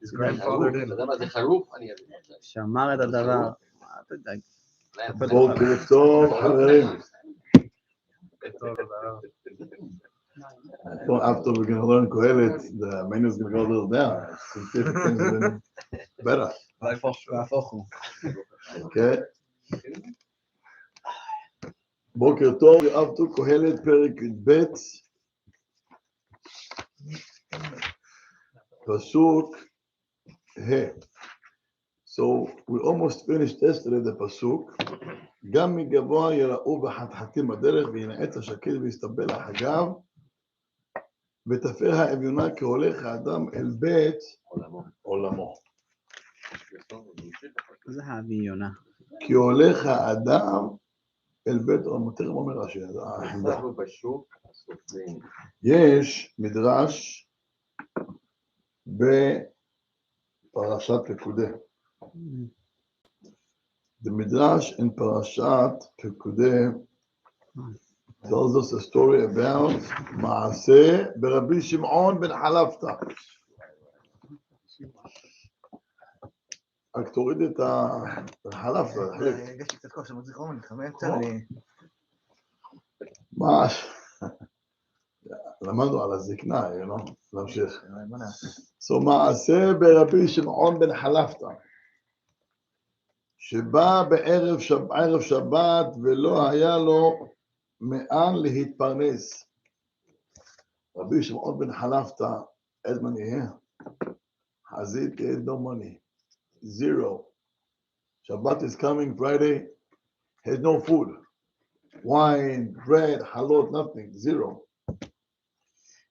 His grandfather did. שמר את הדבר. בוקר טוב, חברים. Well, after we're going to learn Kohelet, the menu is going to go a little down. Since things have been better. Okay. בוקר טוב, after Kohelet, פרק י"ב. פסוק ה'. So we almost finished yesterday the pasuk. גם מגבוה יראו בחתחתים בדרך וינעץ השקל ויסתבל החגב ותפר האביונה כי הולך האדם אל בית עולמו. זה האביונה. כי הולך האדם אל בית עולמו. תראה מה אומר רש"י. יש מדרש בפרשת פקודי. The Midrash in Parashat Pekudei tells us a story about Maaseh Rabbi Shimon ben Halafta. רק תוריד את החלפתה. הרגשתי קצת כוח שמות זיכרון, אני חמם קצת. למדנו על הזקנה, נמשיך. So מעשה ברבי שמעון בן חלפתא, שבא בערב שבת ולא היה לו מאן להתפרנס. רבי שמעון בן חלפתא, אדמוני, חזית no money, zero. Shabbat is coming, Friday, has no food, wine, bread, halot, nothing, zero.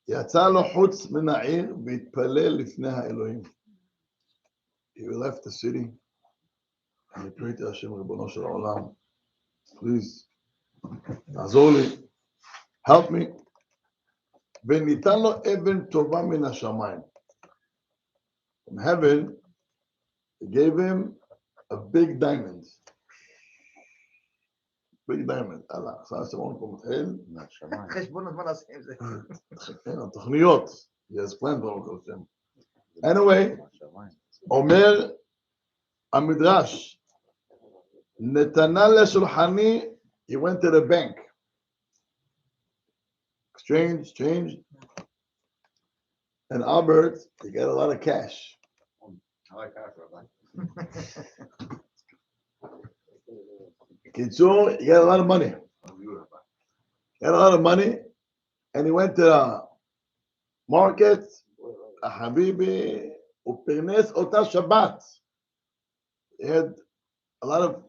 יצא לו חוץ מן העיר והתפלל לפני האלוהים. He left the city and he prayed to Hashem, ריבונו של העולם, please, תעזור לי, help me. וניתן לו אבן טובה מן השמיים. From heaven, he gave him a big diamond. big diamond. הלאה, עכשיו השמון פה מתחיל. חשבון הזמן לעשות עם זה. כן, התוכניות. יש plan ברוך השם. Anyway, אומר המדרש, נתנה לשולחני, he went to the bank. Exchange. And Albert, he got a lot of cash. I like cash, Rabbi. Kitzur, he got a lot of money. He had a lot of money, and he went to the market, Habibi, Upirnes Ota Shabbat. He had a lot of,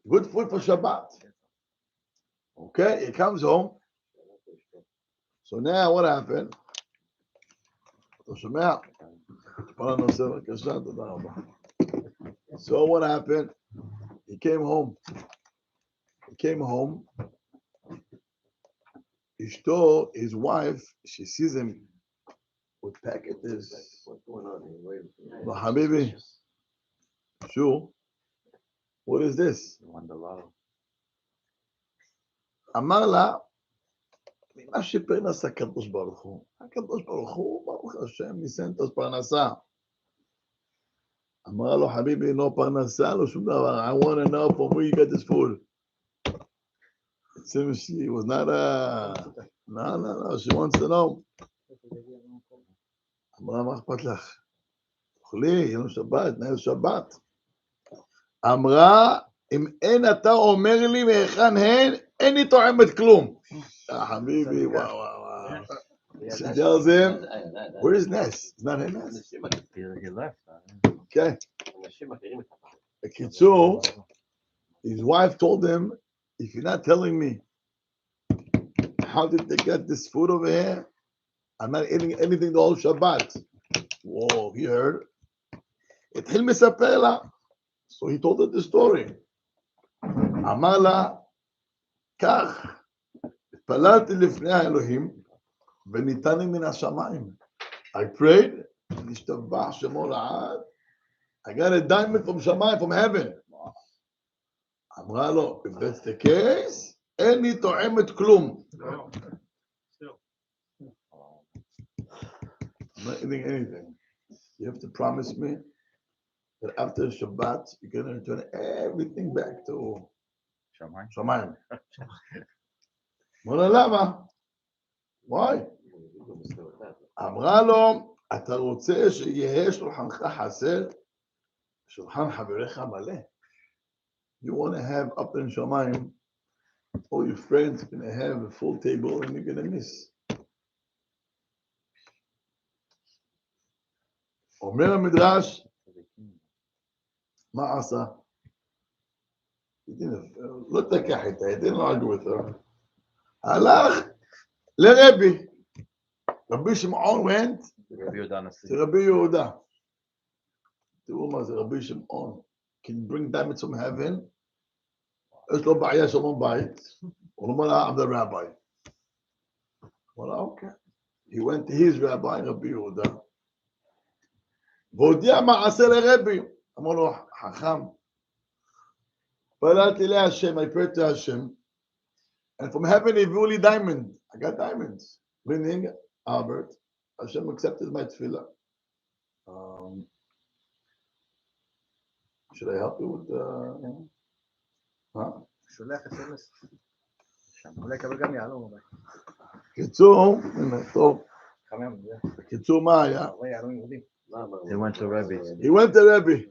good food for Shabbat. Okay, he comes home. So now what happened? So what happened? He came home. Ishto, his wife, she sees him with packages. What's going on here? But Habibi, sure. What is this? אמר לה, ממה שפרנס הקדוש ברוך הוא. הקדוש ברוך הוא, ברוך השם, ניסן את הפרנסה. אמרה לו, חביבי, לא פרנסה, לא שום דבר. I want to know from where you get this food. It seems she was not No, she wants to know. אמרה, מה אכפת לך? תאכלי, יהיה לנו שבת, נהיה שבת. אמרה, אם אין אתה אומר לי מהיכן הן, אין לי טועמת כלום. חביבי, וואו. She tells him, where is Ness? It's not her Ness. He left. Okay. Kitzur, his wife told him, if you're not telling me how did they get this food over here, I'm not eating anything the whole Shabbat. Whoa, he heard. התחיל מספר לה. So he told her the story. אמר לה, כך, התפללתי לפני האלוהים, וניתן לי מן השמיים. I prayed, נשתבח שמו לעד, I got a diamond from שמיים, from heaven. אמרה לו, if that's the case, אין לי טועמת כלום. I'm not eating anything. you have to promise me that after Shabbat, you're going to return everything back to שמיים. שמיים. אמר לה, למה? וואי. אמרה לו, אתה רוצה שיהיה שולחנך חסר? שולחן חבריך מלא. You want to have up in שמיים, all your friends are going to have a full table and you're going to miss. אומר המדרש, מה עשה? לא תקח איתה, he didn't argue with her. הלך לרבי. רבי שמעון went רבי יהודה הנשיא. לרבי יהודה. תראו מה זה רבי שמעון. Can bring diamonds from heaven. יש לו בעיה שלום בית. הוא אומר לה, I'm the rabbi. הוא אומר לה, אוקיי. He went to his rabbi, רבי יהודה. והודיע מעשה לרבי. אמר לו, חכם. פללתי להשם, I prayed to Hashem. And from heaven he drew לי diamond. I got diamonds. Meaning, Albert, Hashem accepted my tefillah. Should I help you with the... Huh? שולח אס.אם.אס. אולי יקבל גם יעלום. קיצור, הנה, טוב. חמם, זה. קיצור, מה היה? רואה יעלום יהודים. He went to Rabbi. He went to Rabbi.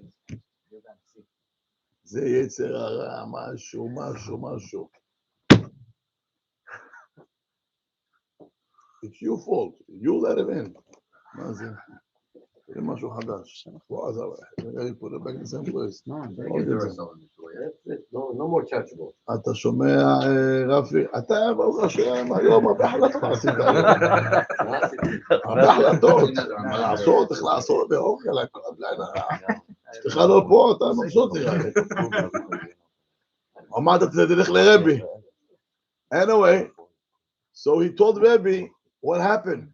זה יצר הרע, משהו. It's your fault. You let him in. מה זה? זה משהו חדש. בוא עזר לך. אני put it back in the same place. No more touchable. אתה שומע, רפי? אתה, ברוך השם, היום הרבה החלטות עשית היום. הרבה החלטות. מה לעשות, איך לעשות, ואוכל, הכל בלילה. אשתך לא פה, אתה מבסוט תראה. אמרת, תלך לרבי. Anyway, so he told Rabbi what happened.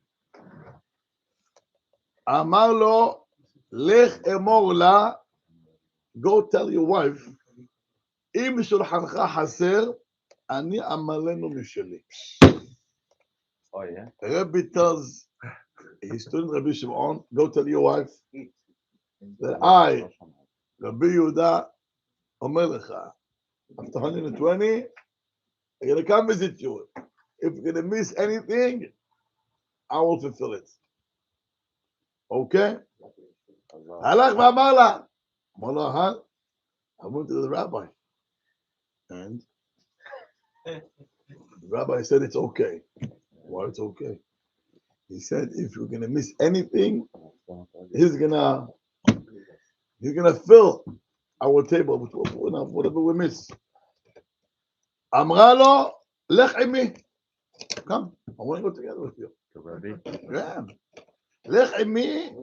אמר לו, לך אמור לה, go tell your wife, אם שולחנך חסר, אני אמלנו משלי. Oh, yeah? Rabbi tells his student Rabbi Shimon, go tell your wife that I, Rabbi Yehuda, אומר לך, after 120, I'm going to come visit you. If you're going to miss anything, I will fulfill it. Okay? הלך ואמר לה, אמר לו, I went to the rabbi. And the rabbi said it's okay. Why it's okay? He said if you're going to miss anything, he's gonna fill our table with whatever we miss. אמרה לו, לך עמי. Come, I want to go together with you. To Rabbi. Yeah. לך עמי.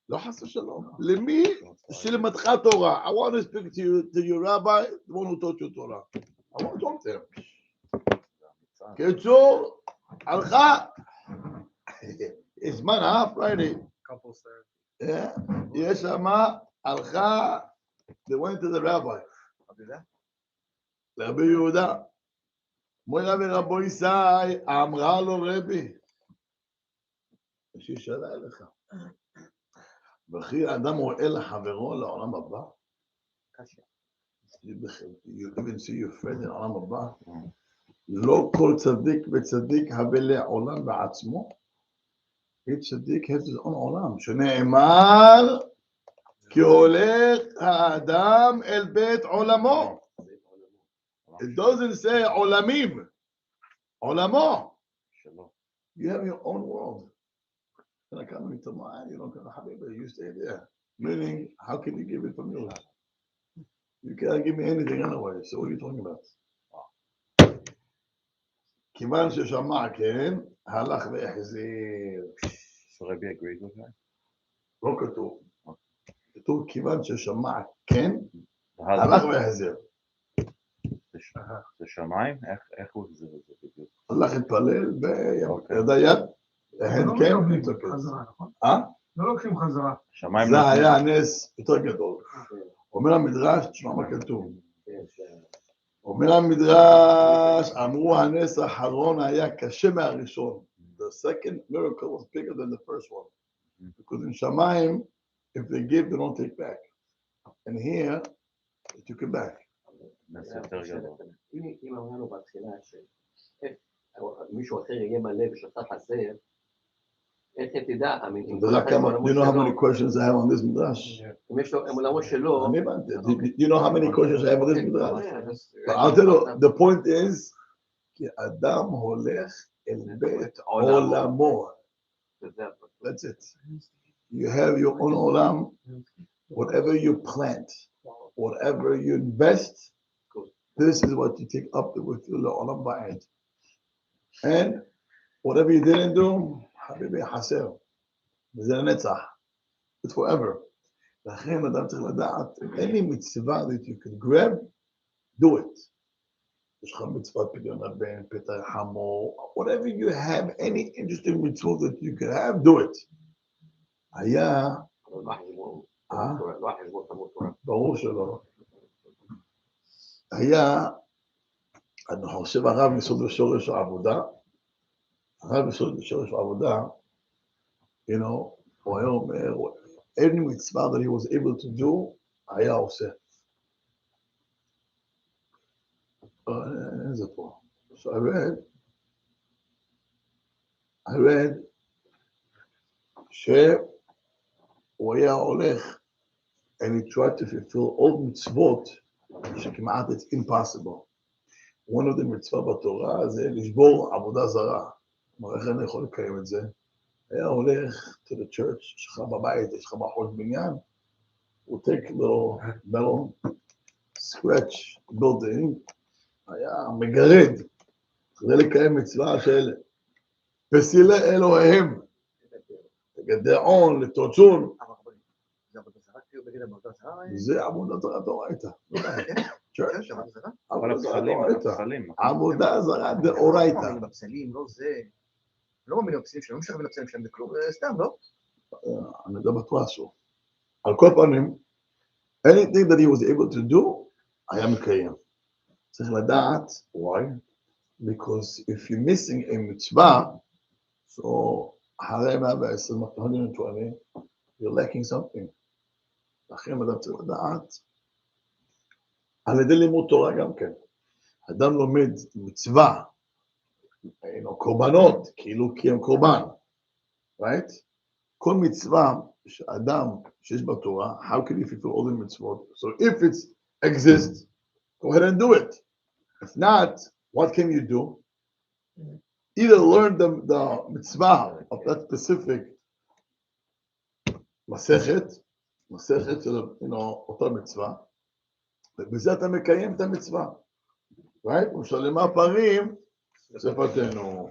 לא חס ושלום. למי שלמדך תורה? I want to speak to your rabbi, the one who taught you Torah. I want to talk to him. קיצור, הלכה. It's man, Friday. Couple serve. Yeah. יש שמה, הלכה, they went to the rabbi. לרבי יהודה. מוירה ורבו ישי, אמרה לו רבי. יש לי שאלה אליך. וכי האדם רואה לחברו לעולם הבא? You even see your friend in העולם הבא? לא כל צדיק וצדיק הבא לעולם בעצמו? Each צדיק has his own עולם, שנאמר, כי הולך האדם אל בית עולמו. It doesn't say עולמים, עולמו. You have your own world. Can I come into mine? You don't come to Habiba, you stay there. Meaning, how can you give it from yours? You can't give me anything anyway, so what are you talking about? כיוון ששמע כן, הלך והחזיר. So Rabbi agreed with her? לא כתוב. כתוב כיוון ששמע כן, הלך והחזיר. זה שמיים? איך הוא החזיר את זה בדיוק? הלך להתפלל בידה יד. כן, לא לוקחים חזרה. זה היה הנס יותר גדול. אומר המדרש, תשמע מה כתוב. אומר המדרש, אמרו הנס האחרון היה קשה מהראשון. The second miracle was bigger than the first one. Because in Shamayim, if they give, they don't take back. And here, they took it back. נס יותר גדול. אם אמרנו בהתחלה שמישהו אחר יהיה מלא ושאתה חסר, איך תדע? Do you know how many questions I have on this midrash? אם יש לו עולמו שלו... Do you know how many questions I have on this midrash? But I'll tell you, the point is, כי אדם הולך אל בית עולמו. That's it. You have your own olam. Whatever you plant, whatever you invest, this is what you take up with your olam ba'ed. And whatever you didn't do, habibi haser. וזה לנצח. It's forever. לכן אדם צריך לדעת, any mitzvah that you can grab, do it. יש לך מצוות פדיון הבן, פתח חמור, whatever you have, any interesting mitzvah that you can have, do it. היה... ברור שלא. היה, אני חושב הרב מסוד ושורש העבודה, הרב מסוד ושורש העבודה, you know, הוא היה אומר, any mitzvah that he was able to do, היה עושה. איזה פה. So I read, שהוא היה הולך, and he tried to fulfill all mitzvot, שכמעט it's impossible. One of the mitzvah בתורה זה לשבור עבודה זרה. כלומר, איך אני יכול לקיים את זה? היה הולך to the church, יש לך בבית, יש לך בחוץ בניין, הוא take little metal, scratch building, היה מגרד, כדי לקיים מצווה של פסילי אלוהיהם, לגדעון, לתוצון, זה עבודה זרה דאורייתא. עבודה זרה דאורייתא. בפסלים, לא זה. לא מאמינים בפסלים שלהם, לא משכבים לפסלים שלהם, זה כלום, סתם, לא? אני יודע בטוח אסור. על כל פנים, anything that he was able to do, היה מקיים. צריך לדעת, why? Because if you're missing a mitzvah, so אחרי 110, 120, you're lacking something. לכן אדם צריך לדעת, על ידי לימוד תורה גם כן. אדם לומד מצווה, קורבנות, כאילו קיים קורבן, right? כל מצווה שאדם שיש בתורה, how can you fulfill all the mitzvot? So if it exists, go ahead and do it. If not, what can you do? Either learn the mitzvah of that specific מסכת של, אותה מצווה, ובזה אתה מקיים את המצווה. right? ושלמה פרים, שפתנו.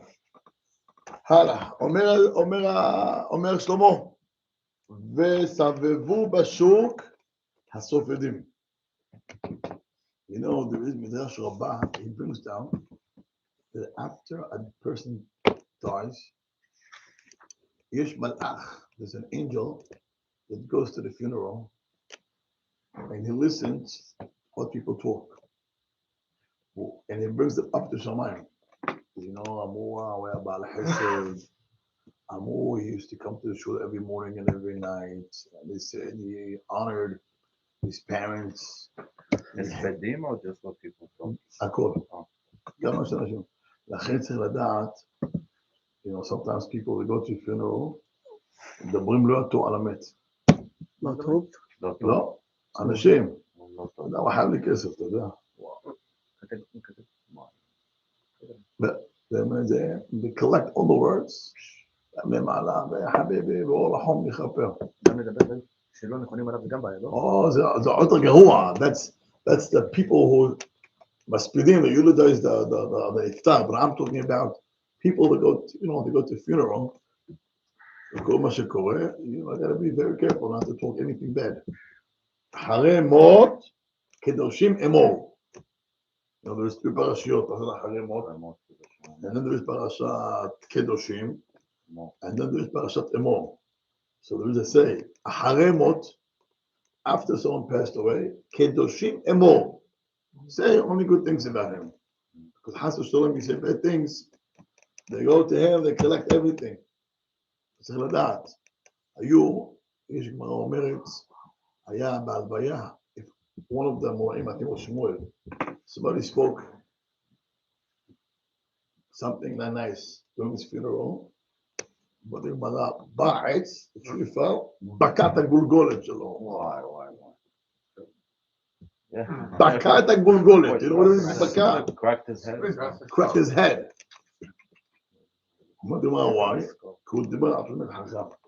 הלאה, אומר שלמה, וסבבו בשוק הסופדים. You know, there is Midrash Rabbah, he brings down that after a person dies, there's an angel that goes to the funeral and he listens what people talk. And he brings them up to Shamayim. You know, Amu, he used to come to the shul every morning and every night. And they said he honored his parents. הספדים או just what people talk? הכל. גם מה שאנשים. לכן צריך לדעת, sometimes people they go to funeral, מדברים לא אותו על המת. לא טוב? לא, אנשים. אתה יודע, הוא חייב לי כסף, אתה יודע. They collect all the words, ממעלה, וחביבי, ואור החום יכפר. גם לדבר שלא נכונים עליו, זה גם בעיה, לא? זה עוד יותר גרוע. That's the people who מספידים, they eulogize the iftar, but I'm talking about people that go, they go to funeral, וכל מה שקורה, I gotta be very careful not to talk anything bad. אחרי מות, קדושים אמור. There's two parashiyot, אחרי מות, and then there's parashat kedoshim, and then there's parashat emor. So there is a say, אחרי מות, after someone passed away, kedoshim emor. Say only good things about him. Because Has Shalom, you say bad things, they go to him, they collect everything. צריך לדעת. יש גמרא אומרת, היה בהלוויה, one of them, I think it was Shmuel, somebody spoke something not nice during his funeral, but הגמרא בעץ, כשהוא יפל, בקע את הגולגולת שלו. וואי. Yeah. בקע את הגולגולת, you know what it is? בקע? Cracked his head. Cracked his head. אמרתי מה וואי? כי הוא דיבר על תלמיד חכם.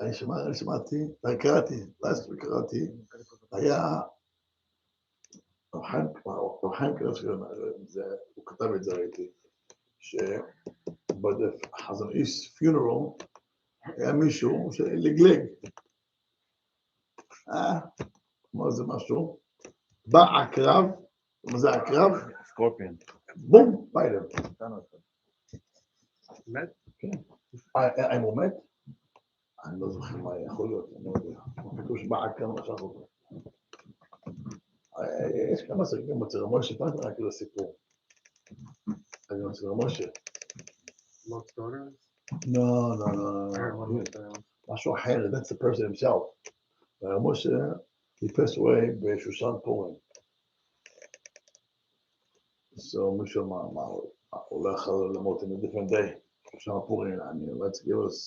אני שמעתי, קראתי, קראתי, היה רב חיים קרסקרן, הוא כתב את זה, ראיתי, שבחזון איש פיונרל היה מישהו שלגלג. מה זה משהו? בא עקרב, מה זה עקרב? סקורפיון. בום, פיידר. מת? כן. האם הוא מת? אני לא זוכר מה יכול להיות, אני לא יודע. כתוב שבא עקרב משך אותו. יש כמה סרטים בצר משה, פעם רק לסיפור. אני בצר משה. לא סטורנס? לא. משהו אחר, that's the person himself. משה, he passed away בשושן פורים. So מישהו מה, הוא יכול למות in a different day. שושן פורים, let's give us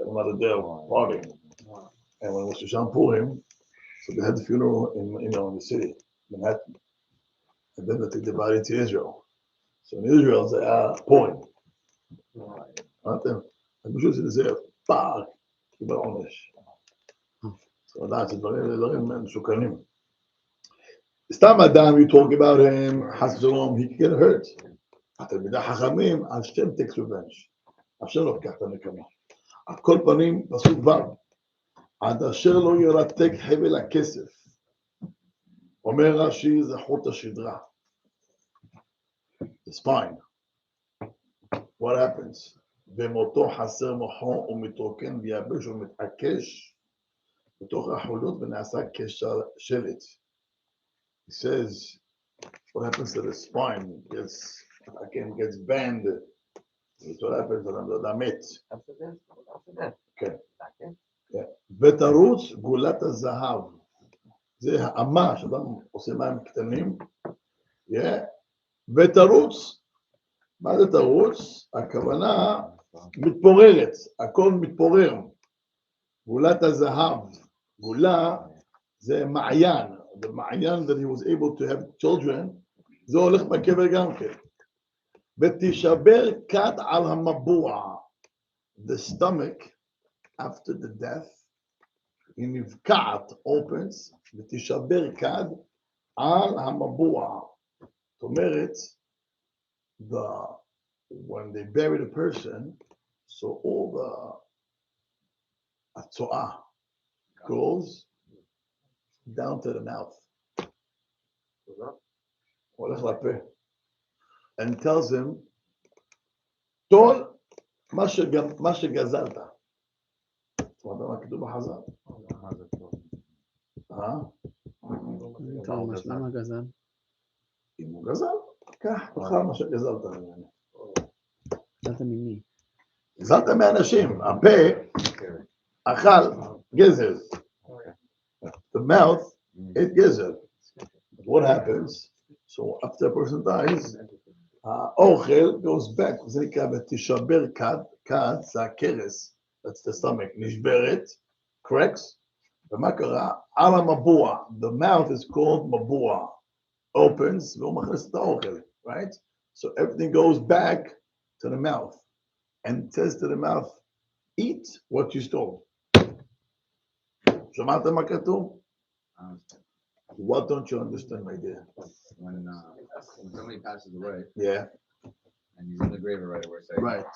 another day of party. And when it was שושן פורים, so they had the funeral in the city, Manhattan. And then they took the body to Israel. So in Israel, זה היה פורים. אני פשוט שזה פער, קיבל עונש. So that's דברים מסוכנים. סתם אדם, you talk about him, חס ושלום, he can get hurt. התלמידי החכמים, השם takes revenge. השם לא לקח את הנקמה. על כל פנים, פסוק ו' עד אשר לא ירתק חבל הכסף. אומר רש"י, זה חוט השדרה. The spine. What happens? במותו חסר מוחו ומתרוקן ויבש ומתעקש בתוך החולות ונעשה כשלט. He says, what happens to the spine gets banned. What happens to the מת. כן. ותרוץ גולת הזהב. זה האמה שאדם עושה מים קטנים. ותרוץ. מה זה תרוץ? הכוונה מתפוררת. הכל מתפורר. גולת הזהב. גולה זה מעיין. The מעיין that he was able to have children. זה הולך בקבר גם כן. ותשבר כד על המבוע. The stomach after the death. היא נבקעת, opens, ותשבר כד על המבוע. זאת אומרת, when they bury the person, so all the התשואה goes down to the mouth. הולך לפה. And tells him, תול מה שגזלת. זאת אומרת, מה כתוב בחז"ל? למה גזל? אם הוא גזל, קח, תאכל מה שגזלת ממנו. גזלת ממי? גזלת מאנשים, הפה אכל גזל. The mouth ate גזל. What happens? So after a person dies, האוכל goes back, זה נקרא ותשבר כד, זה הכרס, that's the stomach, נשברת, cracks, ומה קרה? על המבוע, the mouth is called מבוע, opens, והוא מכניס את האוכל, right? So everything goes back to the mouth, and says to the mouth, eat what you stole. שמעתם מה כתוב? What don't you understand, my dear? When somebody passes away, Yeah, and he's in the grave already, we're saying. right.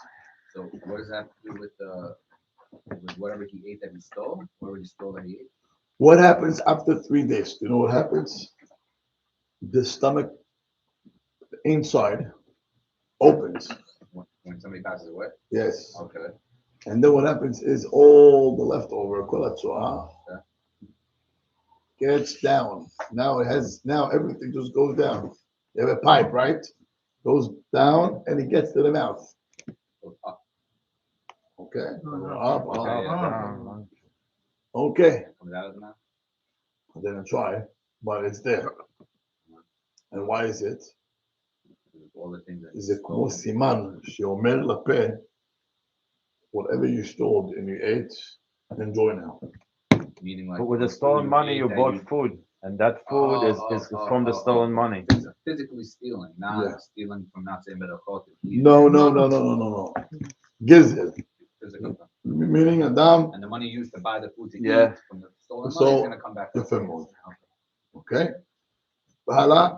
So what does that have to do with whatever he ate that he stole? Whatever he stole that he ate? What happens after 3 days? Do you know what happens? The stomach inside opens. When somebody passes away? Yes. Okay. And then what happens is all the leftover gets down. Now everything just goes down. You have a pipe, right? Goes down and it gets to the mouth. Goes up. אוקיי? down. אוקיי. Comes out of the mouth. I didn't try, but it's there. And why is it? All the things that. זה כמו סימן שאומר לפה, whatever you stored and you ate, enjoy now. Meaning like. But with the stolen money, you bought food, and that food is from the stolen money. It's physically stealing, not Yeah. stealing from not saying berachot. No. גזל. Physical. meaning אדם, And the money used to buy the food to Yeah. eat from the stolen So, money is going to come back. יפה מאוד. אוקיי? והלאה,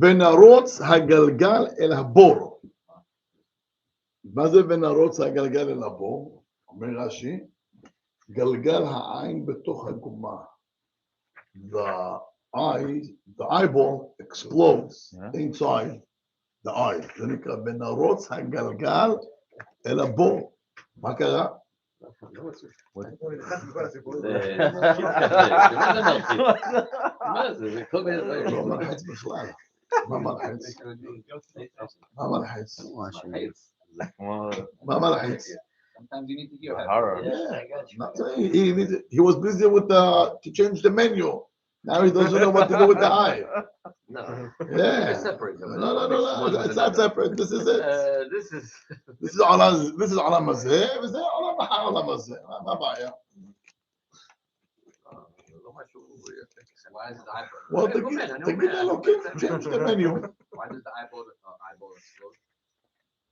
ונרוץ הגלגל אל הבור. מה זה ונרוץ הגלגל אל הבור? אומר רש"י, גלגל העין בתוך הגומה. The eyeball explodes inside the eye. זה נקרא ונרוץ הגלגל אל הבור. מה קרה? לא מלחץ בכלל. מה מלחץ? מה מלחץ? מה מלחץ? Sometimes you need to hear that. Hatorah. He was busy with to change the menu. Now he doesn't know what to do with the eye. No. Yeah. It's separate. No. It's not separate. This is it. This is. This is עולם הזה, וזה העולם הזה. מה הבעיה? Why is the eyeball? Well, תגיד לאלוקים, change the menu. Why does the eyeball explode?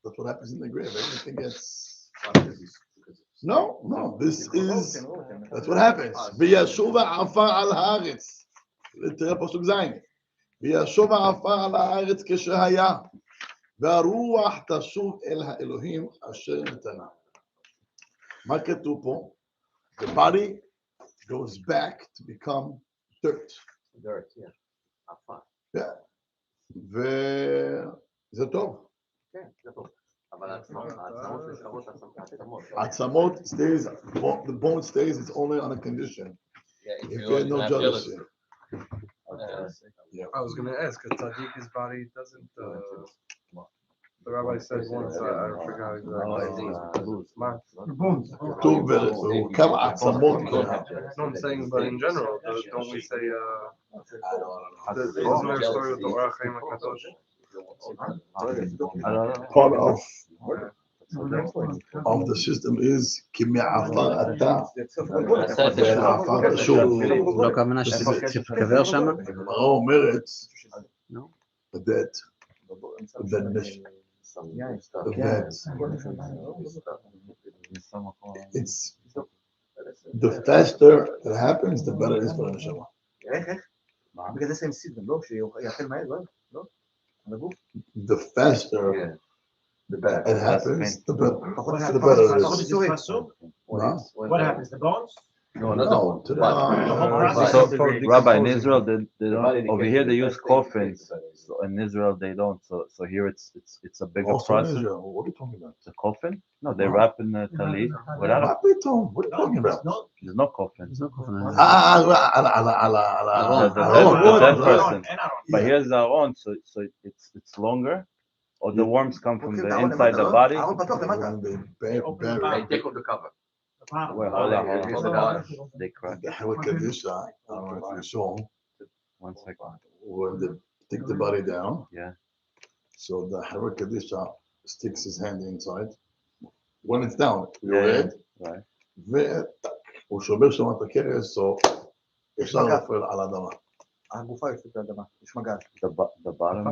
That's what happens in the grave. Everything gets... Because No. This is... That's what happens. וישוב העפר על הארץ. תראה פסוק זין. וישוב העפר על הארץ כשהיה. והרוח תשוב אל האלוהים אשר נתנה. מה כתוב פה? The body goes back to become dirt. Dirt, yeah. עפר. Yeah. וזה טוב. כן, זה טוב. אבל העצמות נשארות עצמות stays, the bone stays, it's only on a condition. Yeah, If you had no jealousy. I was going to ask, a tzaddik's body doesn't. The rabbi said once, I forgot exactly. כתוב, כמה עצמות כל No, I'm saying, but in general, don't we say, isn't there a story with the Orach Chaim HaKadosh? part of the system is כי מעפר אתה ועפר תשוב. לא הכוונה שתקבר שם? הגמרא אומרת that it's the faster it happens, the better it is for הנשמה. בגלל זה שמים סיד גם, לא? שיאכל מהר, לא? על הגוף? The faster it happens, the better it is. What happens? The bones? No, to So, Rabbi, in Israel, they don't. Over here, they use coffins. So in Israel, they don't. So here, it's a bigger Also in process. Israel, what are you talking about? It's a coffin? No, they wrap in the talit. Without a, What are you talking about? there's no coffin. זה לא כוונה. The dead person. But here's the aron, so it's longer. Or the worms come from the inside the body. הארון פתוח למטה. They take off the cover. Wait, hold on. They crack. The Hatorah Kedusha, I don't know if you saw, 1 second. when they take the body down, Yeah. so the Hatorah Kedusha sticks his hand inside. When it's down, you Yeah, read, right. והוא שובר שם את הקרס, so ישר נופל על האדמה. הגופה יוצאת לאדמה, יש מגע. The bottom.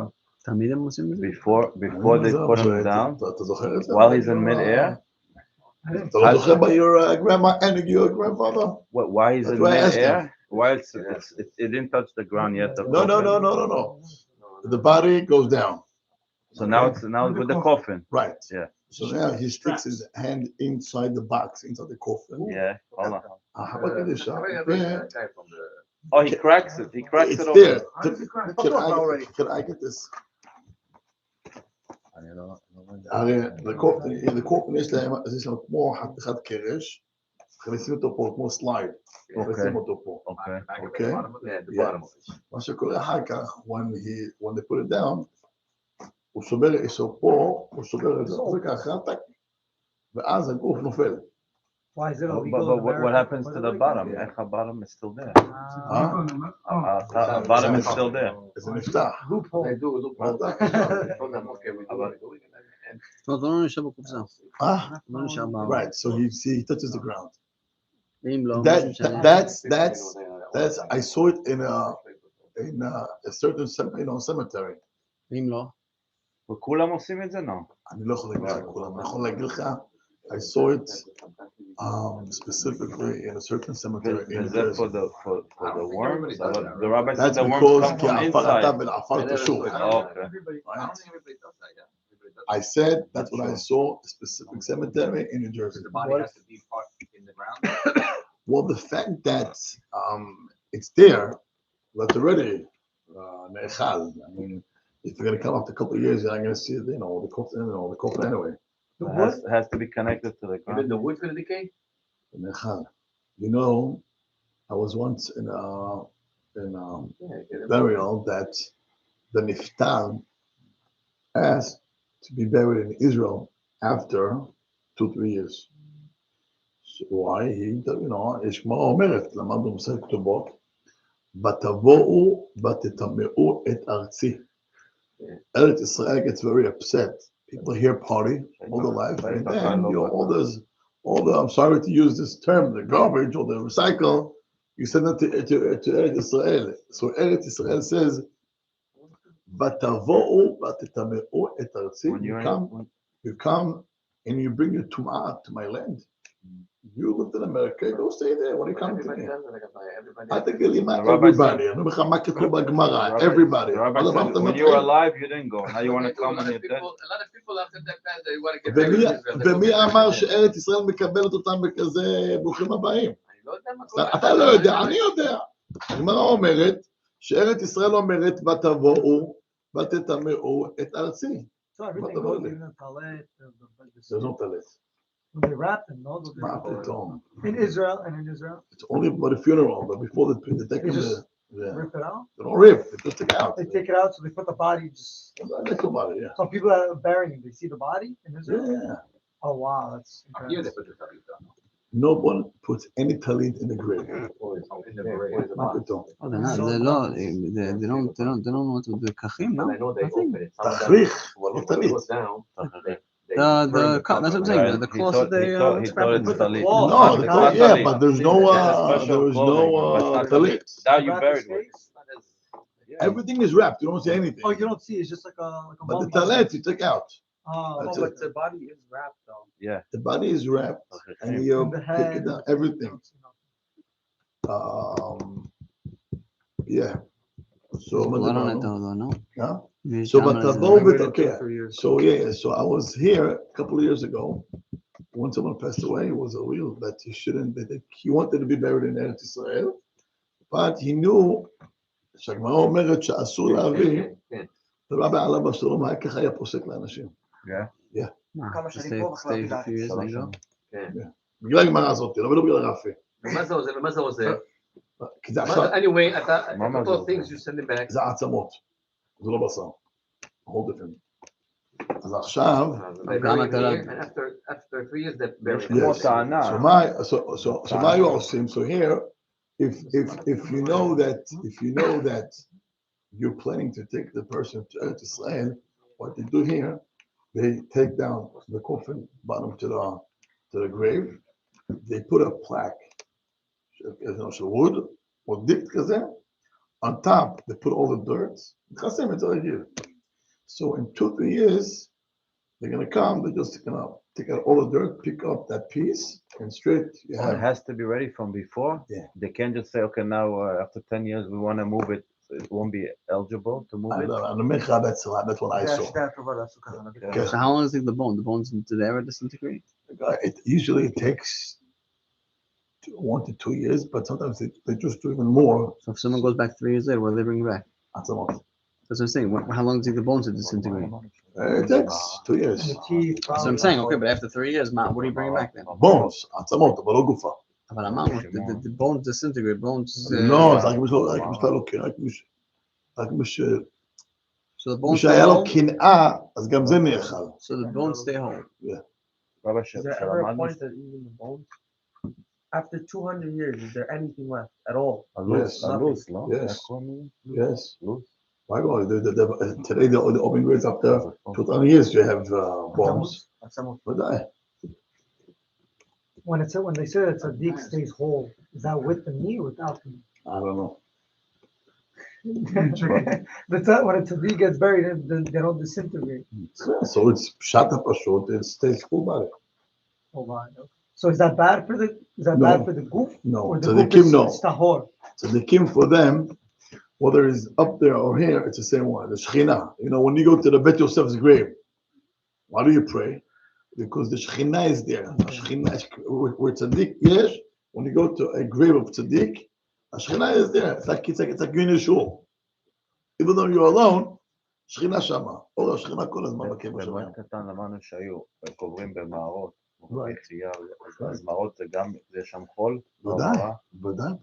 תמיד הם עושים את זה? Before they put him down, אתה זוכר את זה? while he's in mid-air. אתה לא זוכר by your grandma and your grandfather? Why he's That's in why I asked mid-air? Why it didn't touch the ground yet? No. The body goes down. So now it's with the coffin. Right. Yeah. So now he sticks his hand inside the box, inside the coffin. Yeah. Hold on. Hatorah Kedusha. Oh, he cracks it. He cracks It's it over there. there. Can I get this? הרי לקופן יש להם כמו חתיכת קרש, מכניסים אותו פה כמו סלייד, מכניסים אותו פה, אוקיי? מה שקורה אחר כך, when they put it down, הוא שובר, יש לו פה, הוא שובר את זה, זה ככה, ואז הגוף נופל. Why is it all But what happens to the bottom? איך bottom is still there? Bottom is still there. זה נפתח. They do, look, מה אתה? okay, we do it, and זאת אומרת, הוא לא נשאר בקופסה. הוא לא נשאר בארץ. Right, so he touches the ground. ואם לא, That, משהו משנה. that's I saw it in a certain cemetery. ואם לא, וכולם עושים את זה? לא. אני לא יכול להגיד לך כולם, אני יכול להגיד לך, I saw it specifically in a certain cemetery in וזה Jersey. for the worms? The rabbi said That's the worms because come כי from עפרתה inside. ולעפר תשוב. Okay. I don't think everybody does that, yeah. Everybody does I said that's what I saw, a specific cemetery in New Jersey. The body has to be parked in the ground. Well, the fact that it's there, that's already nechal. I mean, if you're gonna come up a couple of years, you're not gonna see, the coffin anyway. It has to be connected to the Even ground. the wood's gonna decay? Nechal. You know, I was once in a burial that the niftar asked to be buried in Israel after 2-3 years. So why? יש גמרא אומרת, למדנו במסכת כתובות, ותבואו ותטמאו את ארצי. Eretz Israel gets very upset. People here party all their life, and then all the I'm sorry to use this term, the garbage or the recycle, you send it to Eretz Israel. So Eretz Israel says, "Vatavo'u v'titame'u et artzi." You come and you bring your tum'ah to my land. You lived in America, go stay there. What are you coming to me? I think everybody. I know מה כתוב בגמרא. Everybody. When you were alive, you didn't go. Now you want to come when you're dead. A lot of people after that path, they want to get buried in Israel. ומי אמר שארץ ישראל מקבלת אותם בכזה ברוכים הבאים? אני לא יודע מה קורה. אתה לא יודע, אני יודע. הגמרא אומרת שארץ ישראל אומרת ותבואו ותטמאו את ארצי. So everything goes in the talet. There's no talet. They wrap them, no? מה פתאום? In Israel and in Israel. It's only about the funeral, but before they take They them, just they rip it out. don't rip, they just take it out. They take it out, so they put the body just. Think about it, yeah. Some people that are burying him, they see the body in Israel. Yeah. Oh wow, that's. Here they incredible. put the talit on. No one puts any talit in the grave. In the grave. מה פתאום? זה לא, they don't know what to do, ככים, no? I know they open it. Some of them, תכריך, when לא it טלית. goes down, they The burn that's what I'm saying, the cloth that they scrap it's it. talit. Oh, No, It's not yeah, talit. but there's no talit. Now you Wrap buried his with. face? Everything is wrapped, you don't see anything. Oh, you don't see, it's just like a But the mummy. talit you take out. Oh, That's but it. the body is wrapped though. Yeah. The body is wrapped and you And the pick head. it down, everything. Yeah. So, לא נתן לו, no? huh? ויש So, שם but על זה. so yeah, so I was here a couple of years ago. When someone passed away, it was a real that he shouldn't. That he wanted to be buried in Eretz Israel, but he knew. שהגמרא אומרת שאסור להביא. ורבי עליו השלום היה ככה היה פוסק לאנשים. מה, כמה stay שנים פה בכלל a few years שלוש ago? שנים. בגלל הגמרא הזאת, לא בגלל רפי. ומה זה עוזר? כי זה עכשיו, Anyway, אתה, all things you send them back. זה עצמות. זה לא בשר. whole different. אז עכשיו, כמה אתה לא... After 3 years, that bury. yes. So מה היו עושים? So here, if you know that you're planning to take the person to Eretz Israel, what they do here, they take down the coffin bottom to the grave. They put a plaque, wood or dipped כזה. On top, they put all the dirt. נכנסים את זה here. So in 2-3 years, they're gonna come. They're just gonna take out all the dirt, pick up that piece, and straight you It have. has to be ready from before. Yeah. They can't just say, okay, now after 10 years we want to move it. So it won't be eligible to move it. I know, that's what I saw. Okay. So how long does it take the bone? The bones, do they ever disintegrate? It usually takes 1 to 2 years, but sometimes they just do even more. So if someone goes back 3 years later, what do they bring back? That's a month. That's what I'm saying. How long does it take the bones to disintegrate? It takes 2 years. That's what I'm saying. Okay, but after 3 years, what do you bring back then? Bones, עצמות, אבל לא גופה. אבל אמרנו, the bones disintegrate, bones... לא, זה רק מי So the bones stay שהיה לו whole? קנאה, אז גם זה נאכל. So the bones stay whole? Yeah. רבי Is there ever a שלמדנו point that even the bones, after 200 years, is there anything left at all? הלוס, הלוס, לא? Yes. איך קוראים Yes. לוס? My God, today the open grades after 2,000 years you have bombs. ודאי. When they say that tzaddik stays whole, is that with the knee or without the knee? I don't know. When a tzaddik gets buried, they don't disintegrate. So it's shata pashut, it stays full body. Oh, wow. So is that bad for the No. bad for the goof? No. Or the Tzaddikim, no. is tahor? So the kim for them, whether it's up there or here, it's the same one. The Shekhinah. You know, when you go to the Bet Yosef's grave, why do you pray? Because the Shekhinah is there. The Shekhinah is where tzaddik, yes. When you go to a grave of tzaddik, the Shekhinah is there. It's like Yini Shul. Even though you're alone, Shekhinah shama. Oh, Shekhinah kol הזמן בקבר שלהם. במועד קטן למדנו שהיו קוברים במערות, Right. אז מערות זה גם, יש שם חול? ודאי, ודאי.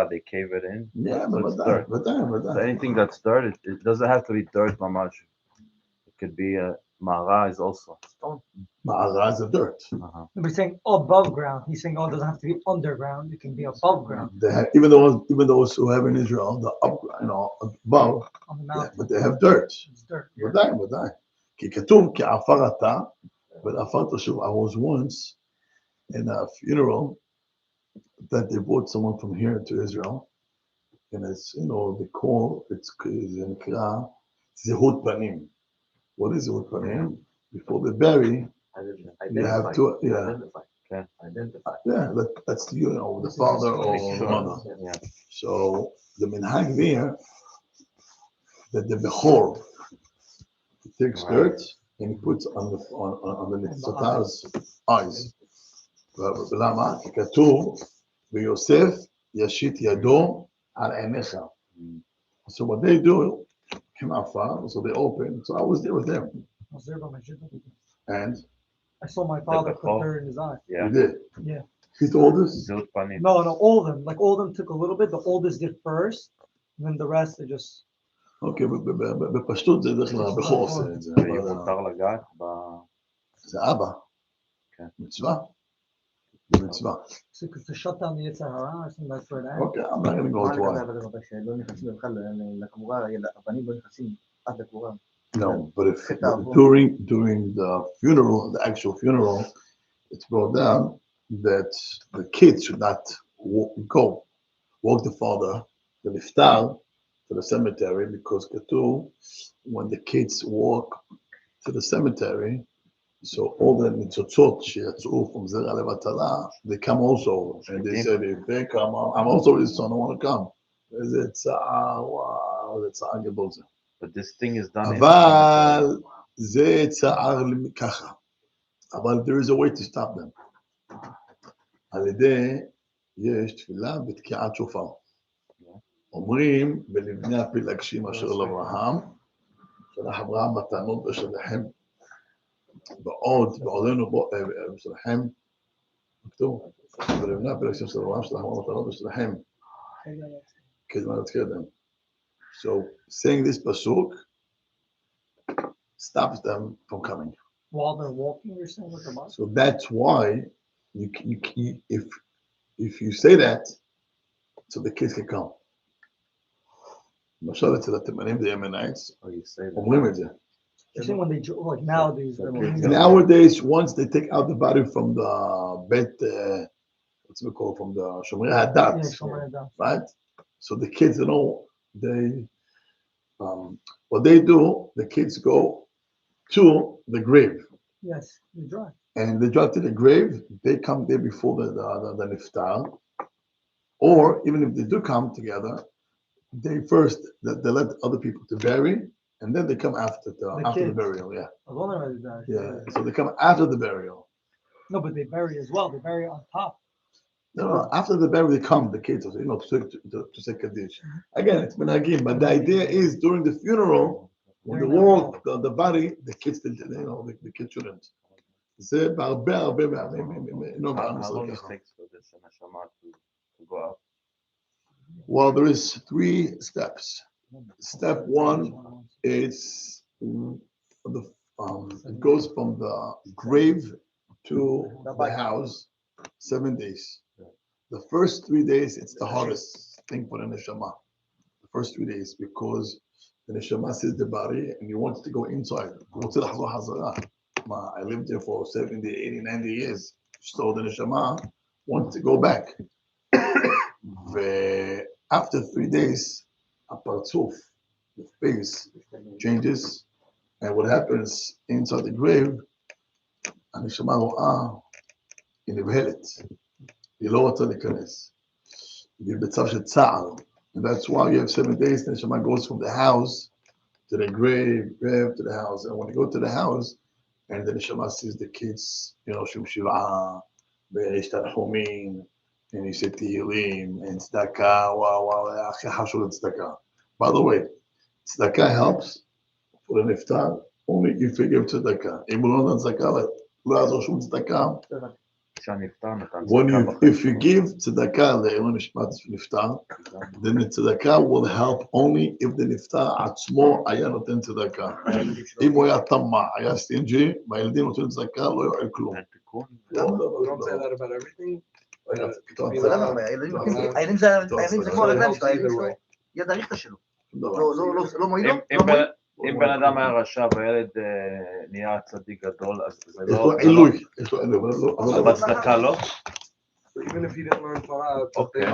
They cave it in? Yeah, So it's ודאי, dirt. ודאי, So ודאי. anything that's dirt, it doesn't have to be dirt ממש. It could be מערה is also stone. Ma'ara is the dirt. We're saying above ground. He's saying, oh, it doesn't have to be underground. It can be above ground They have, even those who have in Israel, the up, above, on the yeah, mountain. but they have dirt. It's dirt. ודאי, ודאי. כי כתוב כעפר אתה, ועפר תשוב. I was once in a funeral that they brought someone from here to Israel, and it's, they call, זה נקרא זהות פנים. What is זהות פנים? Before they bury, you have to, Identify. yeah, that's the father or the mother. Yeah. So the minhag there, that the bechor, he takes dirt and he puts on the Satar's eyes. למה? כי כתוב, ויוסף ישית ידו על עיניך. So what they do, so they open. So I was there with them, I was there by my shidduch. and I saw my father put before? dirt in his eye. Yeah. we did. Yeah. He's the oldest. זהות פנים. No, all of them. Like all of them took a little bit. The oldest did first, and then the rest they just. אוקיי, בפשטות זה דרך כלל הבכור עושה את זה. ואם מותר לגעת זה אבא. כן. מצווה. זה מצווה. So to shut down the Yetzer Hara, I think that's where that. אוקיי, I'm not gonna go מה to why. לגבי הדבר שלא נכנסים בכלל לקבורה, הבנים לא נכנסים עד לקבורה. No, but if during the funeral, the actual funeral, it's brought down that the kids should not walk the father, the niftar, to the cemetery, because katu, when the kids walk to the cemetery, so all the nitzotzot shiatzu from zera levatala, they come also, and they said if they come, I'm also his son, I want to come. It's wow, it's arguable. But this thing is done אבל זה צער ככה. אבל there is a way to stop them. על ידי יש תפילה בתקיעת שופר. אומרים ולבני הפילגשים אשר לאברהם, שלח אברהם מתנות בשלכם, בעודנו בשלכם, כתוב, ולבני הפילגשים של אברהם, שלח אברהם מתנות בשלכם, כזמן התקדם. So saying this pasuk stops them from coming. While they're walking, you're saying with the bus. So that's why if you say that, so the kids can come. למשל אצל התימנים the Yemenites, אומרים את זה. You're saying when they like nowadays. Nowadays, once they take out the body from the bet, what's it called, from the Shomrei Hadat, right? So the kids, what they do, the kids go to the grave. Yes, they drive. And they drive to the grave, they come there before the niftar. Or even if they do come together, they let other people to bury, and then they come after the burial. Yeah. Yeah. So they come after the burial. No, but they bury as well. They bury on top. No, after the burial, they come, the kids, to say Kaddish. Again, it's minhagim, but the idea is during the funeral, when they walk the body, the kids, the kids shouldn't. זה בהרבה הרבה מהעמים, How long it takes for this neshama to go up? Well, there is 3 steps. Step 1 is it goes from the grave to the house 7 days. The first 3 days, it's the hardest thing for the neshama. The first 3 days, because the neshama sees the body and he wants to go inside. I lived there for 70, 80, 90 years. So the neshama wants to go back. After 3 days, a partzuf, the face changes, and what happens inside the grave, הנשמה רואה, היא נבהלת, היא לא רוצה להיכנס. היא בצו של צער. And that's why you have 7 days, the neshama goes from the house to the grave to the house. And when you go to the house, and the neshama sees the kids, שום שבעה, ויש תנחומים, and you say Tehillim, and tzedakah, wow, הכי חשוב לצדקה. By the way, tzedakah helps for the niftar only if you give tzedakah. אם הוא לא נותן צדקה, לא יעזור שום צדקה. If you give tzedakah לעילוי נשמת נפטר, then the tzedakah will help only if the נפטר עצמו היה נותן צדקה. אם הוא היה טמא, היה סטינג'י, והילדים נותנים צדקה, לא יועיל כלום. We don't say that about everything. הילדים זה כמו הרגליים שלו, הילדים שלו יד הריחתא שלו. לא מועילו, אם בן אדם היה רשע והילד נהיה צדיק גדול, אז זה לא... יש לו עילוי. אבל צדקה לא? Even if he didn't learn Torah, אוקיי.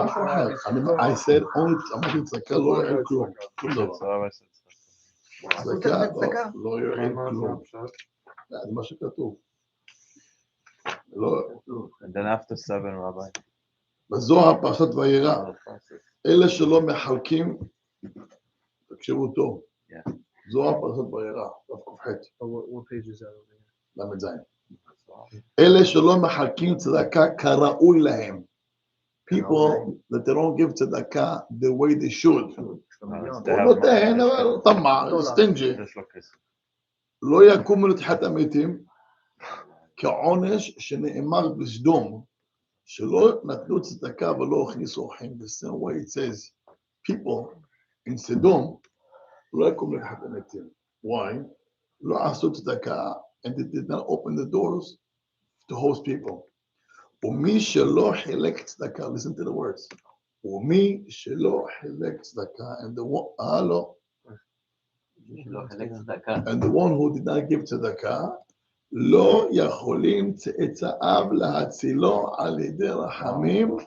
I said only, אמרתי צדקה לא יועיל כלום. שום דבר. צדקה לא יועיל כלום. זה מה שכתוב. And then after 7, Rabbi. בזוהר פרשת וירא, אלה שלא מחלקים, תקשיבו טוב, זוהר פרשת וירא, What page is that over here? למד זין. אלה שלא מחלקים צדקה כראוי להם. People that they don't give tzedakah the way they should. הוא נותן, אבל טמא, סטינג'י. לא יקומו לתחיית המתים, כעונש שנאמר בסדום, שלא נתנו צדקה ולא הכניסו אורחים. The same way it says, people in סדום לא יקומו לתחיית המתים. Why? לא עשו צדקה, and they did not open the doors to host people. ומי שלא חילק צדקה, listen to the words, ומי שלא חילק צדקה, and the one, and the one who did not give צדקה, לא יכולים צאצאיו להצילו על ידי רחמים,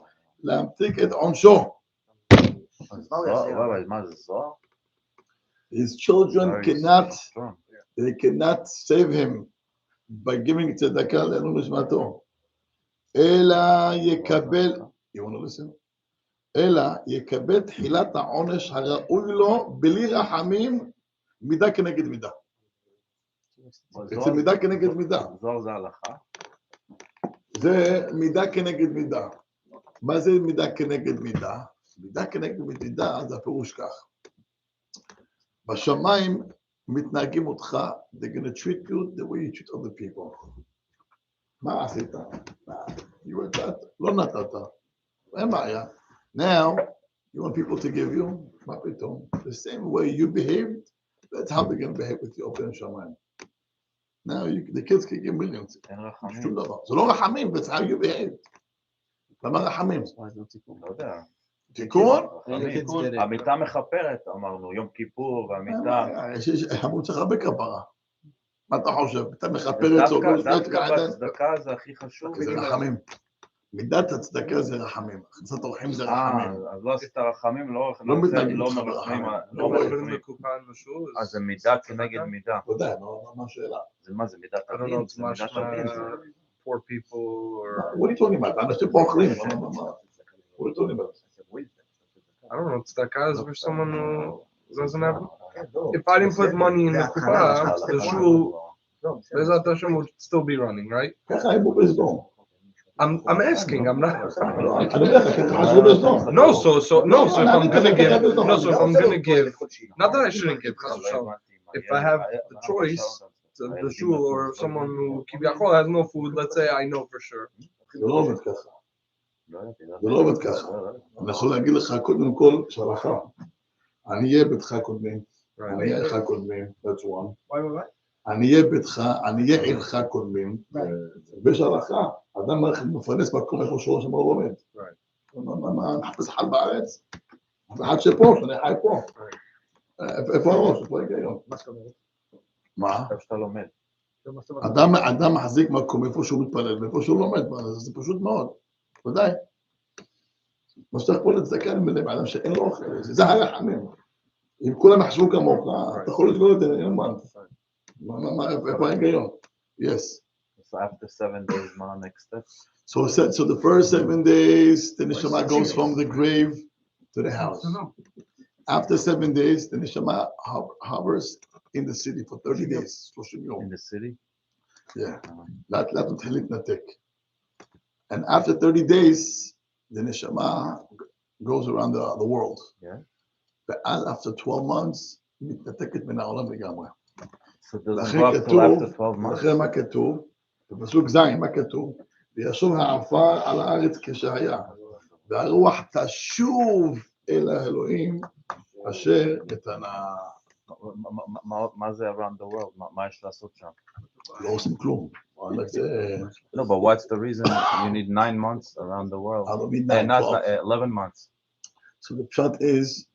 להמתיק את עונשו. מה זה זוהר? His children cannot save him by giving צדקה לעילוי נשמתו. אלא יקבל, you want to listen? אלא יקבל תחילת העונש הראוי לו בלי רחמים, מידה כנגד מידה. זה מידה כנגד מידה. זוהר זה הלכה? זה מידה כנגד מידה. מה זה מידה כנגד מידה? מידה כנגד מידה זה הפירוש כך. בשמיים מתנהגים אותך, they're going to treat you the way you treat other people. מה עשית? לא נתת. אין בעיה. Now, you want people to give you, מה פתאום? The same way you behaved, that's how they're going to behave with you open שמיים. Now, the kids can give millions. אין רחמים. שום דבר. זה לא רחמים, that's how you behaved. למה רחמים? לא יודע. תיקון? המיטה מכפרת, אמרנו, יום כיפור והמיטה... אמרו צריך הרבה כפרה. מה אתה חושב? אתה מכפרת סוגר... דווקא בצדקה זה הכי חשוב. זה רחמים. מידת הצדקה זה רחמים. הכנסת אורחים זה רחמים. אז לא עשית רחמים, לא מתנהגים לא לך מרחמים. ברחמים. אז זה מידה כנגד מידה. אתה יודע, מה השאלה? זה מה, זה מידת I don't know, הדין? it's זה much מידת הדין. poor people or What are you talking about? אנשים פה אוכלים. What are you talking about? I don't know, tzedakah is for someone who doesn't have. If I didn't put money in the kuppah, the shul, Bezat Hashem would still be running, right? ככה הם בסדום. I'm asking. I'm not. אני אומר לך, ככה חשבו בסדום. If I'm gonna give, not that I shouldn't give. If I have the choice, to the shul or someone who kibiyachol has no food, let's say I know for sure. זה לא עובד ככה. זה לא עובד ככה. אני יכול להגיד לך קודם כל שלחה. אני אהיה ביתך קודמים. אני אהיה לך קודמים. That's one. עניי ביתך, עניי עירך קודמים, ויש הלכה, אדם מפרנס מקום איפה שהוא שם לא לומד. מה, נחפש אחד בארץ? אחד שפה, שאני חי פה. איפה הראש? איפה ההיגיון? מה? איפה שאתה לומד. אדם מחזיק מקום איפה שהוא מתפלל ואיפה שהוא לומד, זה פשוט מאוד, ודאי. מה שצריך פה לצדקן בני אדם שאין לו אוכל, זה הרחמים. אם כולם יחשבו כמוך, אתה יכול לסגור את זה, אין מה. איפה ההיגיון? Yes. So after 7 days, my next step. So the first 7 days, the neshama goes from the grave to the house. After 7 days, the neshama hovers in the city for 30 days. In the city? Yeah. لا تتحل להתנתק. And after 30 days, the neshama goes around the world. Yeah. ואז after 12 months, היא מתנתקת מן העולם לגמרי. So it doesn't go up till after 12 months. לכן מה כתוב? בפסוק ז' מה כתוב? וישוב העפר על הארץ כשהיה, והרוח תשוב אל האלוהים אשר נתנה. מה זה around the world? מה יש לעשות שם? לא עושים כלום. No, but what's the reason you need 9 months around the world? I don't need 11 months. So the pshat is,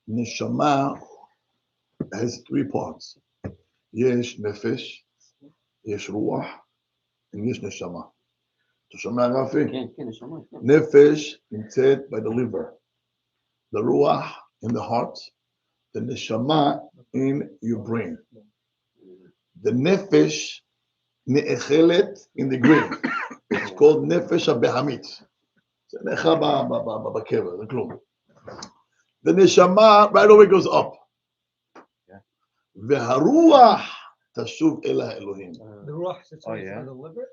neshama has 3 parts. יש נפש, יש רוח, ויש נשמה. אתה שומע רפי? כן, כן, נשמה. נפש נמצאת by the liver. The ruach in the heart. The neshama in your brain. The nefesh נאכלת in the grave. It's called נפש הבהמית. זה נאכל בקבר, זה כלום. The neshama right away goes up. והרוח תשוב אל האלוהים. The ruach sits by the liver?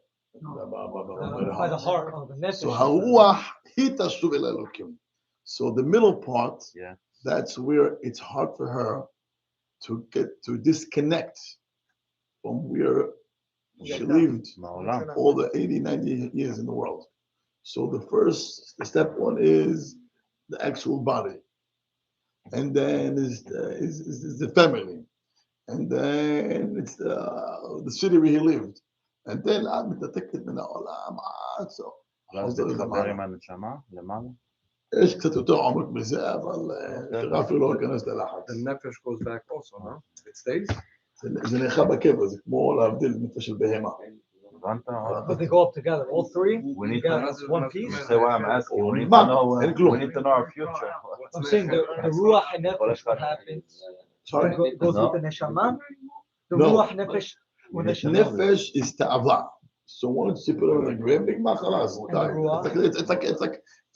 By the heart of the nefesh. So הרוח היא תשוב אל האלוקים. So the middle part, that's where it's hard for her to disconnect from where she lived all the 80, 90 years in the world. So the step 1 is the actual body. And then is the family. And then it's the city where he lived. And then עד מתנתקת מן העולם עד סוף. יש קצת יותר עומק מזה, אבל רפי לא ייכנס ללחץ. The nefesh goes back also, no? It stays? זה נאכל בקבר, זה כמו להבדיל נפש של בהמה. But they go up together, all 3? We need together as one piece? Say why I'm asking. We need to know our future. I'm saying the ruach and nefesh, what happens? Sorry? Goes with the neshama? The No. ruach nefesh with neshama. נפש is ta'ava. So once you put it on the grave, נגמר חלאס.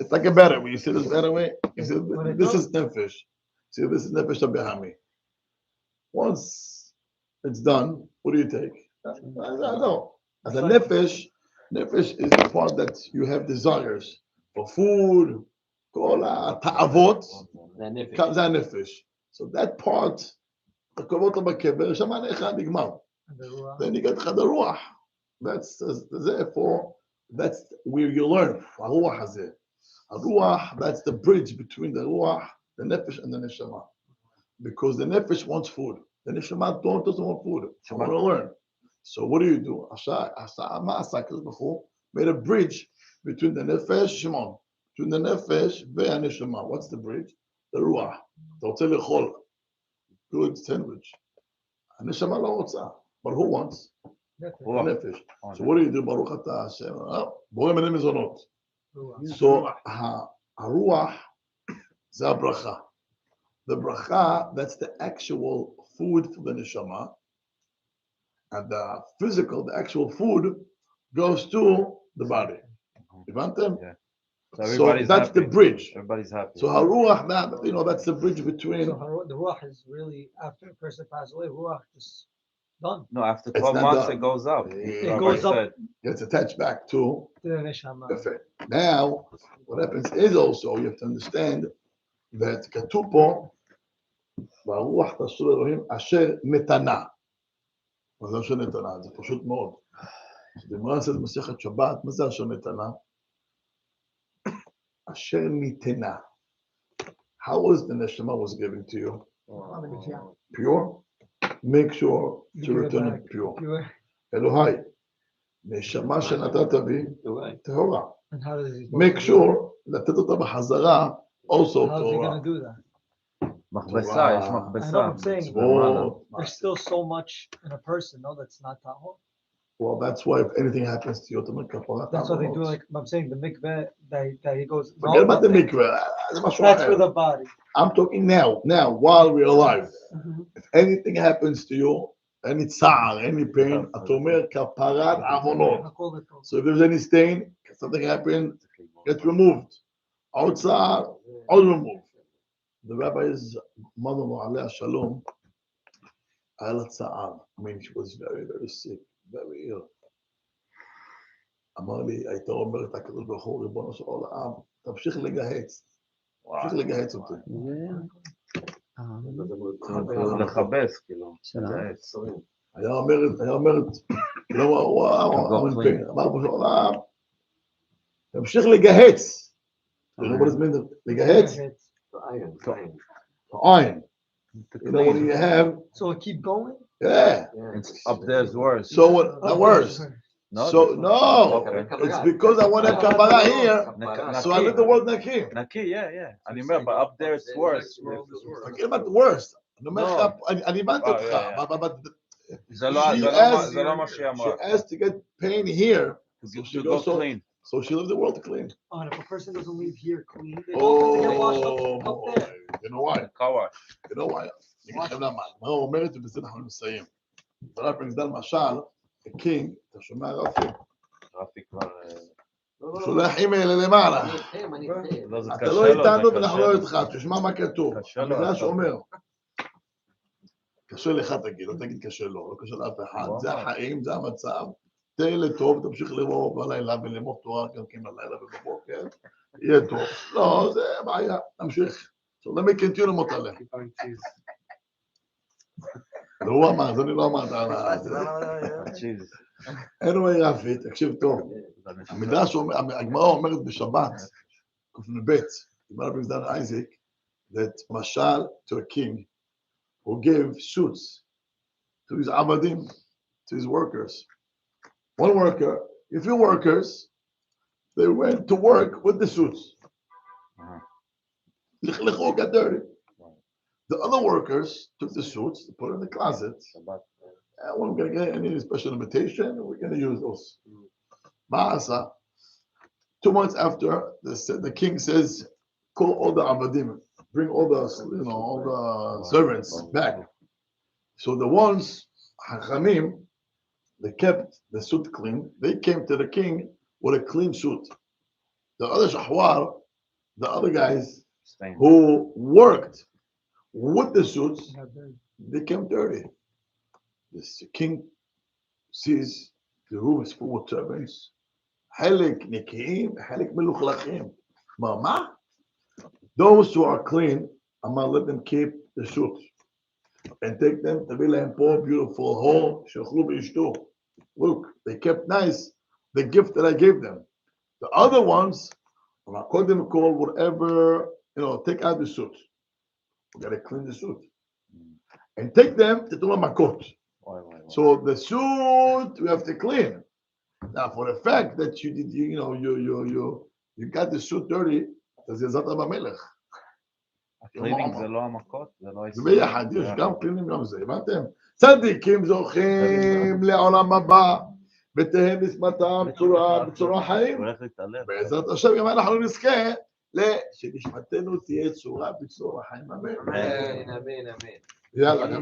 It's like a battery. You see this battery? You see, this is nefesh. See, this is nefesh abehami. Once it's done, what do you take? No. As a nefesh is the part that you have desires for food, כל התאוות, זה הנפש. So that part, אתה קורא אותו בקבר, שם אחד נגמר. Then you get the ruach. That's where you learn. הרוח הזה. Ruach, that's the bridge between the ruach, the nefesh, and the neshama. Because the nefesh wants food. The neshama doesn't want food. She want to learn. So what do? Made a bridge between the nefesh, Shimon, between the nefesh and the neshama. What's the bridge? The ruach. T'rotze lechol. Good sandwich. And neshama lo otzar. But who wants? Nefesh. So what do? Baruch atah Hashem. Borei minei mizonot. So haruach is a bracha. The bracha, that's the actual food for the neshama, and the physical, the actual food, goes to the body. You want them? Yeah. So that's happy. The bridge. Everybody's happy. So haruach, that's the bridge between. So the ruach is really after a person passes away. Ruach is done. No, after 12 months it goes up. It goes up. It's attached back to the neshama. Now, what happens is also you have to understand that כתוב פה, והרוח תשוב אלוהים אשר נתנה. מה זה אשר נתנה? זה פשוט מאוד. כשדמרה עשית מסכת שבת, מה זה אשר נתנה? אשר ניתנה. How was the neshama was given to you? Pure? make sure You to give it return back. it pure. Pure. אלוהי, נשמה שנתת בי, טהורה. And how does he supposed make to do sure לתת אותה בחזרה, also that? How's he טהורה. gonna do that? מכבסה, יש I know מכבסה. what I'm saying. למעלה. There's still so much in a person, no, that's not tahor. Well, that's why if anything happens to you, אתה אומר כפרת That's why they do עוונות. like I'm saying the mikveh that he goes. Forget about the nothing. mikveh. זה משהו That's אחר. for the body. I'm talking now, while we're alive. Mhm. If anything happens to you, any tsar, any pain, אתה אומר כפרת עוונות. הכל לטוב. So if there's any stain, something happened, get removed. Otzar, all removed. The rabbi's mother-in-law, עליה שלום, היה לה צער. I mean, she was very, very sick, very ill. אמר לי, הייתה אומרת הקדוש ברוך הוא, ריבונו של עולם, תמשיך לגהץ. תמשיך לגהץ אותי. לכבס, כאילו. היה אומרת, לא, וואו, אמר פה של עולם, תמשיך לגהץ. לגהץ, עין. You know, when you have, So it keep going. yeah. It's up there's worse. So what, the worst. No, So, no, Okay. it's because I want to have kabbalah here, so I let the word naki. נקי, yeah. אני אומר, but up there it's worse. Forget about the worst. אני אומר לך, אני הבנתי אותך, זה לא מה שהיא אמרה. she has to get pain here, To go clean. so she leaves the world clean. Oh, and if a person doesn't leave here clean, they don't have to get washed up boy. there. You know why? קוואש. You know why? אני אגיד לכם למה. מה הוא אומר את זה בזה אנחנו נסיים. הרב ברוקלין למשל, king, אתה שומע רפי? רפי כבר... הוא שולח אימייל למעלה. אתה לא איתנו ואנחנו לא איתך, תשמע מה כתוב. המדרש אומר. קשה לך תגיד, לא תגיד קשה לו, לא קשה לאף אחד. זה החיים, זה המצב. תהיה לטוב, תמשיך לראות בלילה וללמוד תורה גם כן בלילה ובבוקר. יהיה טוב. לא, זה בעיה, תמשיך. So let me continue מוטלה. הוא אמר, אז אני לא אמרת על זה. anyway, רפי, תקשיב טוב. המדרש אומר, הגמרא אומרת בשבת, ק"ב, הגמרא במסדר אייזק, that משל to a king who gave suits to his עבדים, to his workers. One worker, a few workers, they went to work with the suits. Got dirty. The other workers took the suits, put it in the closet. We're going to get any special invitation, we're going to use those. Ma'asa. 2 months after, the king says, call all the abadim, bring all the, all the servants back. So the ones, hachamim, they kept the suit clean. They came to the king with a clean suit. The other shahwar, the other guys who worked with the suits, they came dirty. The king sees the room is full of servants. Halik nikim, halik meluchlachim. Mama, those who are clean, I'm gonna let them keep the suits and take them to be like poor, beautiful home. Look, they kept nice the gift that I gave them. The other ones, I'm gonna call them, call whatever, take out the suit. We gotta clean the suit and take them to do a makot. So the suit we have to clean. Now, for the fact that you did, you got the suit dirty, אז יזעת במלך. הקלינינג זה לא המכות, זה לא... זה ביחד, יש גם קלינינג גם זה, הבנתם? צדיקים זוכים לעולם הבא, ותהא נשמתם בצורה חיים. בעזרת השם גם אנחנו נזכה שנשמתנו תהיה צורה בצורה חיים. אמן. אמן, אמן, אמן. יאללה,